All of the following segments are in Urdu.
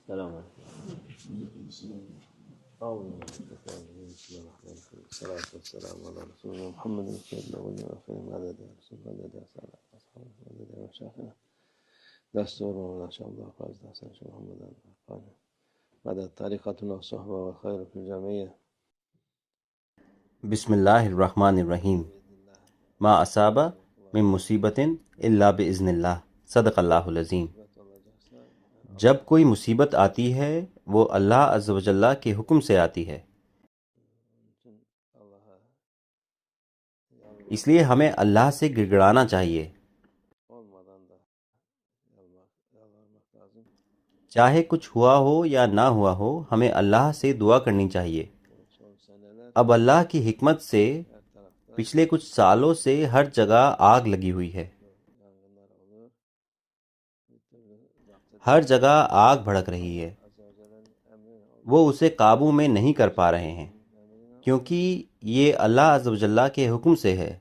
السلام عليكم. الصلاة والسلام على رسولنا محمد سيد الأولين والآخرين عدد رسول عدد أصحابه عدد مشايخنا دستور ولا شاء الله قال حسن شيخ محمد قال عدد طريقتنا والصحبة والخير في الجمعية. بسم اللہ الرحمن الرحیم. ما اصاب من مصیبت الا باذن اللہ، صدق اللہ العظیم. جب کوئی مصیبت آتی ہے وہ اللہ عز و جل کے حکم سے آتی ہے، اس لیے ہمیں اللہ سے گڑگڑانا چاہیے. چاہے کچھ ہوا ہو یا نہ ہوا ہو، ہمیں اللہ سے دعا کرنی چاہیے. اب اللہ کی حکمت سے پچھلے کچھ سالوں سے ہر جگہ آگ لگی ہوئی ہے، ہر جگہ آگ بھڑک رہی ہے. وہ اسے قابو میں نہیں کر پا رہے ہیں کیونکہ یہ اللہ عز و جل کے حکم سے ہے.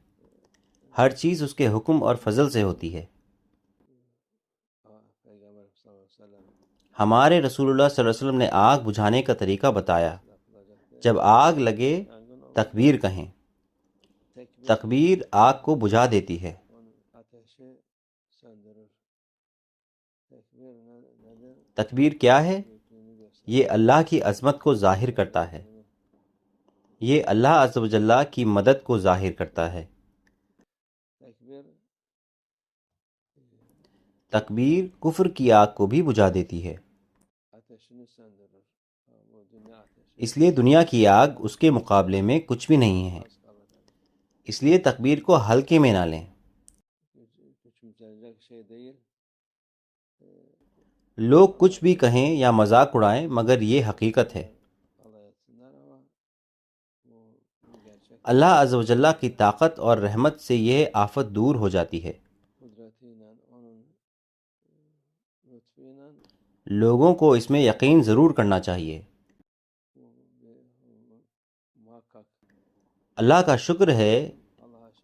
ہر چیز اس کے حکم اور فضل سے ہوتی ہے. ہمارے رسول اللہ صلی اللہ علیہ وسلم نے آگ بجھانے کا طریقہ بتایا. جب آگ لگے تکبیر کہیں. تکبیر آگ کو بجھا دیتی ہے. تکبیر کیا ہے؟ یہ اللہ کی عظمت کو ظاہر کرتا ہے، یہ اللہ عز و جل کی مدد کو ظاہر کرتا ہے. تکبیر کفر کی آگ کو بھی بجھا دیتی ہے، اس لیے دنیا کی آگ اس کے مقابلے میں کچھ بھی نہیں ہے. اس لیے تکبیر کو ہلکے میں نہ لیں. لوگ کچھ بھی کہیں یا مذاق اڑائیں مگر یہ حقیقت ہے. اللہ عز و جل کی طاقت اور رحمت سے یہ آفت دور ہو جاتی ہے. لوگوں کو اس میں یقین ضرور کرنا چاہیے. اللہ کا شکر ہے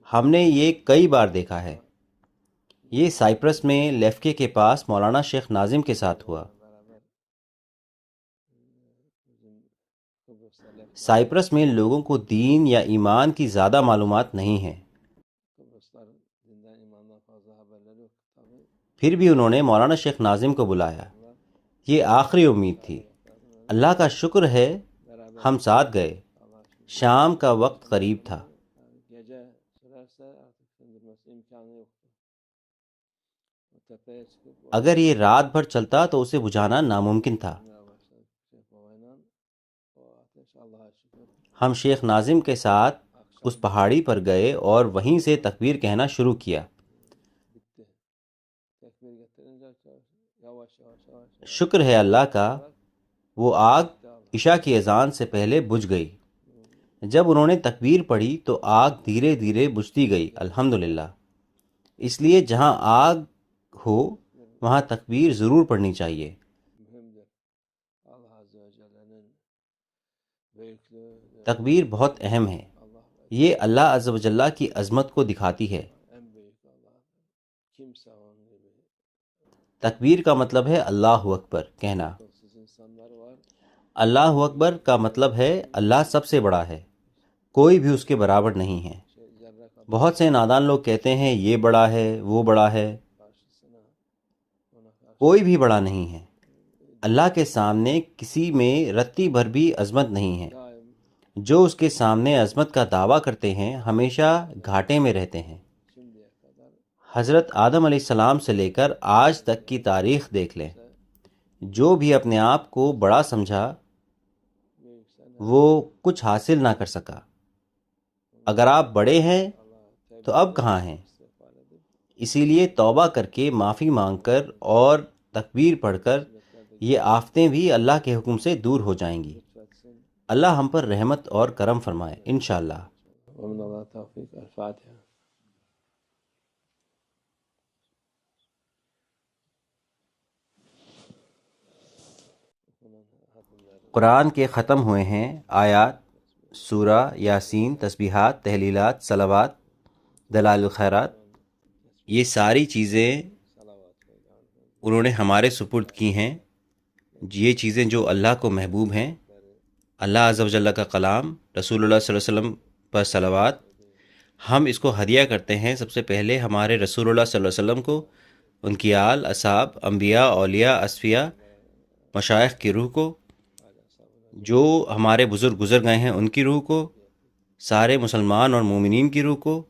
ہم نے یہ کئی بار دیکھا ہے. یہ سائپرس میں لیفکے کے پاس مولانا شیخ ناظم کے ساتھ ہوا. سائپرس میں لوگوں کو دین یا ایمان کی زیادہ معلومات نہیں ہیں، پھر بھی انہوں نے مولانا شیخ ناظم کو بلایا. یہ آخری امید تھی. اللہ کا شکر ہے ہم ساتھ گئے. شام کا وقت قریب تھا. اگر یہ رات بھر چلتا تو اسے بجھانا ناممکن تھا. ہم شیخ ناظم کے ساتھ اس پہاڑی پر گئے اور وہیں سے تکبیر کہنا شروع کیا. شکر ہے اللہ کا، وہ آگ عشاء کی اذان سے پہلے بجھ گئی. جب انہوں نے تکبیر پڑھی تو آگ دھیرے دھیرے بجھتی گئی. الحمدللہ. اس لیے جہاں آگ ہو وہاں تکبیر ضرور پڑھنی چاہیے. تکبیر بہت اہم ہے. یہ اللہ عز و جل کی عظمت کو دکھاتی ہے. تکبیر کا مطلب ہے اللہ اکبر کہنا. اللہ اکبر کا مطلب ہے اللہ سب سے بڑا ہے، کوئی بھی اس کے برابر نہیں ہے. بہت سے نادان لوگ کہتے ہیں یہ بڑا ہے وہ بڑا ہے. کوئی بھی بڑا نہیں ہے. اللہ کے سامنے کسی میں رتی بھر بھی عظمت نہیں ہے. جو اس کے سامنے عظمت کا دعویٰ کرتے ہیں ہمیشہ گھاٹے میں رہتے ہیں. حضرت آدم علیہ السلام سے لے کر آج تک کی تاریخ دیکھ لیں. جو بھی اپنے آپ کو بڑا سمجھا وہ کچھ حاصل نہ کر سکا. اگر آپ بڑے ہیں تو اب کہاں ہیں؟ اسی لیے توبہ کر کے معافی مانگ کر اور تکبیر پڑھ کر یہ آفتیں بھی اللہ کے حکم سے دور ہو جائیں گی. اللہ ہم پر رحمت اور کرم فرمائے انشاءاللہ. ومن الله توفيق. الفاتحة. قرآن کے ختم ہوئے ہیں آیات، سورہ، یاسین، تسبیحات، تحلیلات، صلوات، دلائل الخیرات. یہ ساری چیزیں انہوں نے ہمارے سپرد کی ہیں یہ چیزیں جو اللہ کو محبوب ہیں، اللہ عز و جل کا کلام، رسول اللہ صلی اللہ علیہ وسلم پر صلوات، ہم اس کو ہدیہ کرتے ہیں سب سے پہلے ہمارے رسول اللہ صلی اللہ علیہ وسلم کو، ان کی آل، اصحاب، انبیاء، اولیاء، اصفیاء، مشائخ کی روح کو، جو ہمارے بزرگ گزر گئے ہیں ان کی روح کو، سارے مسلمان اور مومنین کی روح کو،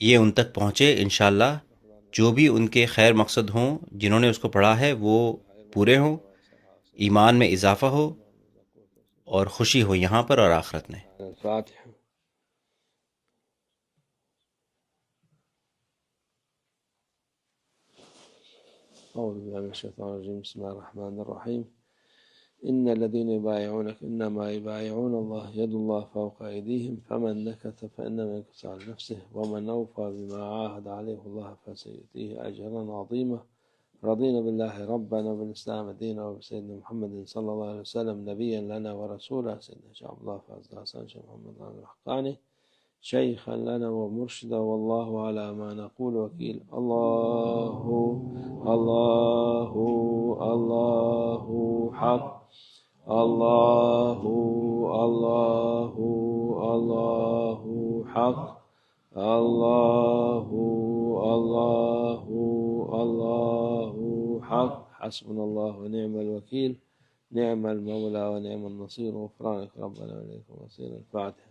یہ ان تک پہنچے انشاءاللہ، جو بھی ان کے خیر مقصد ہوں، جنہوں نے اس کو پڑھا ہے وہ پورے ہوں، ایمان میں اضافہ ہو اور خوشی ہو یہاں پر اور آخرت میں۔ الفاتحة. أعوذ بالله من الشيطان الرجيم. بسم الله الرحمن الرحيم. إن الذين يبايعونك إنما يبايعون الله يد الله فوق أيديهم فمن نكث فإنما ينكث على نفسه ومن أوفى بما عاهد عليه الله فسيؤتيه أجرا عظيما. رضينا بالله ربنا وبالإسلام دينا وبسيدنا محمد صلى الله عليه وسلم نبيا لنا ورسولا. سيدنا شيخ عبد الله فاز حسن شيخ محمد الحقاني شيخا لنا ومرشدا، والله على ما نقول وكيل. الله الله الله حق، الله الله الله حق، الله الله الله حق. حسبنا الله ونعم الوكيل، نعم المولى ونعم النصير. غفرانك ربنا وإليك المصير. الفاتحة.